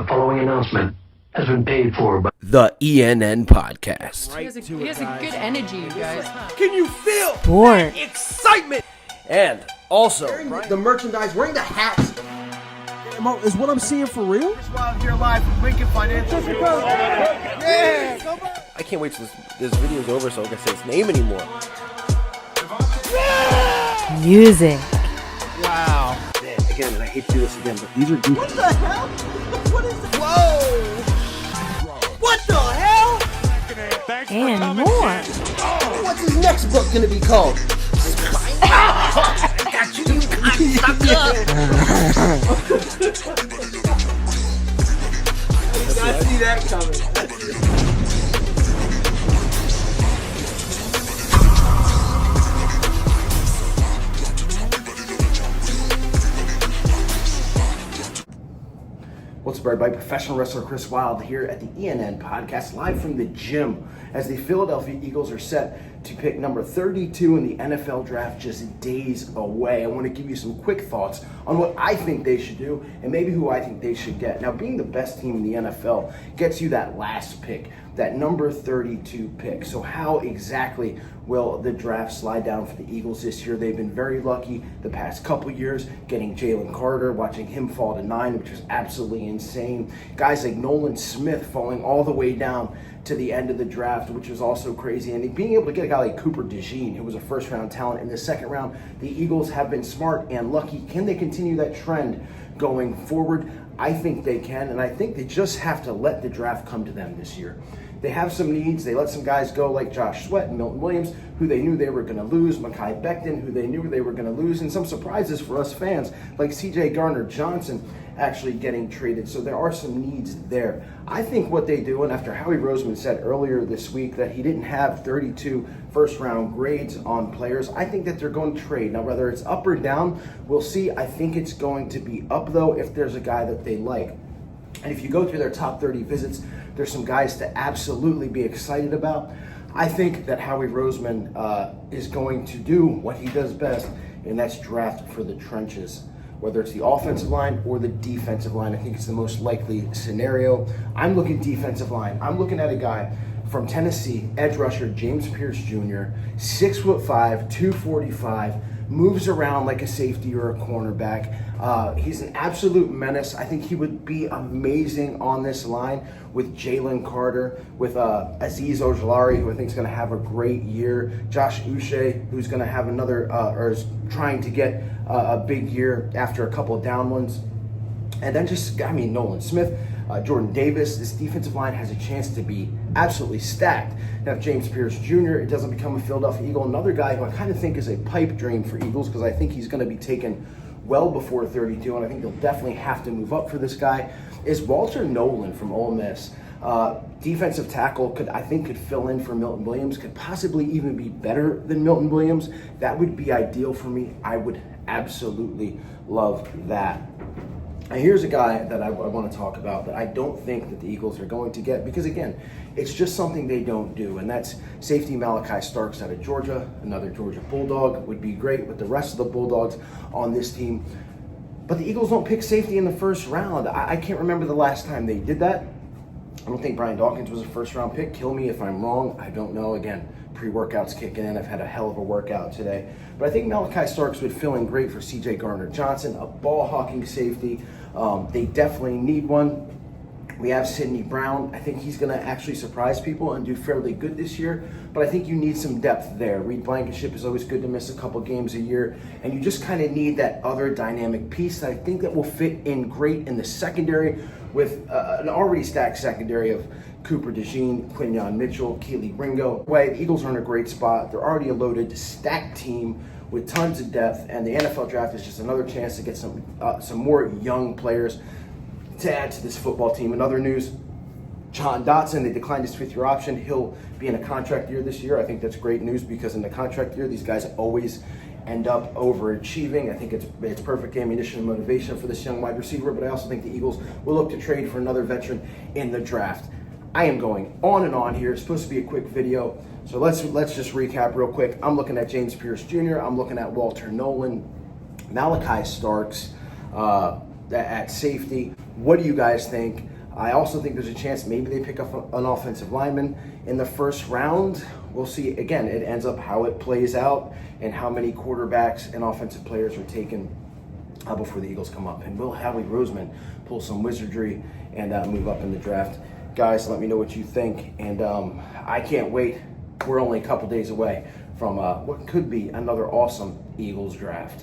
The following announcement has been paid for by the ENN Podcast. He has a good energy, you guys. Can you feel Sport. that excitement? And also, Wearing the merchandise, wearing the hats. Is what I'm seeing for real? Wild here live from Lincoln Financial. Yeah, come on. I can't wait till this video's over so I can say its name anymore. Music. Wow. Man, again, and I hate to do this again, but these are What the hell? What is this? Whoa! What the hell? And more. What's his next book gonna be called? Got you cocksucker! I did not see that coming. What's up, everybody? Professional wrestler Chris Wilde here at the ENN Podcast, live from the gym, as the Philadelphia Eagles are set to pick number 32 in the NFL draft just days away. I want to give you some quick thoughts on what I think they should do and maybe who I think they should get. Now, being the best team in the NFL gets you that last pick, that number 32 pick. So how exactly will the draft slide down for the Eagles this year? They've been very lucky the past couple years getting Jalen Carter, watching him fall to 9, which was absolutely insane. Guys like Nolan Smith falling all the way down to the end of the draft, which was also crazy. And being able to get a guy like Cooper DeJean, who was a first-round talent in the second round, the Eagles have been smart and lucky. Can they continue that trend going forward? I think they can, and I think they just have to let the draft come to them this year. They have some needs. They let some guys go like Josh Sweat and Milton Williams, who they knew they were going to lose, Mekhi Becton, who they knew they were going to lose, and some surprises for us fans like C.J. Gardner-Johnson actually getting traded. So there are some needs there. I think what they do, and after Howie Roseman said earlier this week that he didn't have 32 first-round grades on players, I think that they're going to trade. Now, whether it's up or down, we'll see. I think it's going to be up, though, if there's a guy that they like. And if you go through their top 30 visits, there's some guys to absolutely be excited about. I think that Howie Roseman is going to do what he does best, and that's draft for the trenches. Whether it's the offensive line or the defensive line, I think it's the most likely scenario. I'm looking defensive line. I'm looking at a guy from Tennessee, edge rusher James Pierce Jr., 6'5", 245, moves around like a safety or a cornerback. He's an absolute menace. I think he would be amazing on this line with Jalen Carter, with Azeez Ojulari, who I think is going to have a great year, Josh Uche, who's going to have another, or is trying to get a big year after a couple of down ones. And then Nolan Smith, Jordan Davis. This defensive line has a chance to be absolutely stacked. Now, if James Pierce Jr., it doesn't become a Philadelphia Eagle, another guy who I kind of think is a pipe dream for Eagles, because I think he's going to be taken well before 32, and I think they'll definitely have to move up for this guy, is Walter Nolan from Ole Miss. Defensive tackle could fill in for Milton Williams, could possibly even be better than Milton Williams. That would be ideal for me. I would absolutely love that. And here's a guy that I want to talk about that I don't think that the Eagles are going to get, because again, it's just something they don't do, and that's safety Malachi Starks out of Georgia. Another Georgia Bulldog would be great with the rest of the Bulldogs on this team. But the Eagles don't pick safety in the first round. I can't remember the last time they did that. I don't think Brian Dawkins was a first-round pick. Kill me if I'm wrong. I don't know. Again, pre-workout's kicking in. I've had a hell of a workout today. But I think Malachi Starks would fill in great for C.J. Gardner-Johnson, a ball-hawking safety. They definitely need one. We have Sidney Brown. I think he's going to actually surprise people and do fairly good this year, but I think you need some depth there. Reed Blankenship is always good to miss a couple games a year, and you just kind of need that other dynamic piece that I think that will fit in great in the secondary with an already stacked secondary of Cooper DeJean, Quinyon Mitchell, Keely Ringo. The Eagles are in a great spot. They're already a loaded, stacked team with tons of depth, and the NFL draft is just another chance to get some more young players to add to this football team. In other news, John Dotson, they declined his fifth-year option. He'll be in a contract year this year. I think that's great news, because in the contract year, these guys always end up overachieving. I think it's perfect ammunition and motivation for this young wide receiver, but I also think the Eagles will look to trade for another veteran in the draft. I am going on and on here. It's supposed to be a quick video, so let's just recap real quick. I'm looking at James Pierce Jr. I'm looking at Walter Nolan, Malachi Starks at safety. What do you guys think? I also think there's a chance maybe they pick up an offensive lineman in the first round. We'll see. Again, it ends up how it plays out and how many quarterbacks and offensive players are taken before the Eagles come up. And will Howie Roseman pull some wizardry and move up in the draft? Guys, let me know what you think. And I can't wait. We're only a couple days away from what could be another awesome Eagles draft.